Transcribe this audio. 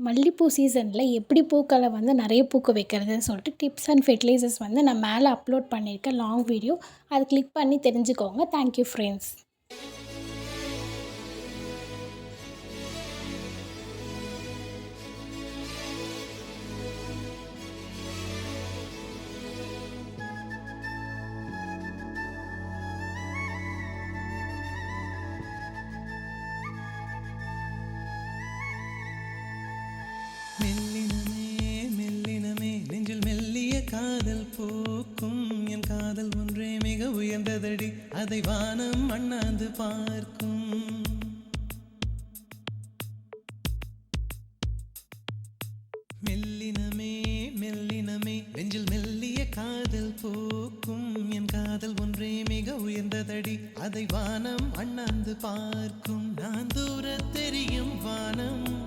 மல்லிப்பூ சீசனில் எப்படி பூக்களை வந்து நிறைய பூக்க வைக்கிறதுன்னு சொல்லிட்டு டிப்ஸ் அண்ட் ஃபெர்டிலைசர்ஸ் வந்து நான் மேலே அப்லோட் பண்ணியிருக்கேன் லாங் வீடியோ. அதை கிளிக் பண்ணி தெரிஞ்சுக்கோங்க. Thank you friends. மெல்லினமே மெல்லினமே நெஞ்சில் மெல்லிய காதல் பூக்கும் என் காதல் ஒன்றே மிக உயர்ந்ததடி அதை வானம் அண்ணாந்து பார்க்கும். மெல்லினமே மெல்லினமே நெஞ்சில் மெல்லிய காதல் பூக்கும் என் காதல் ஒன்றே மிக உயர்ந்ததடி அதை வானம் அண்ணாந்து பார்க்கும். நான் தூர தெரியும் வானம்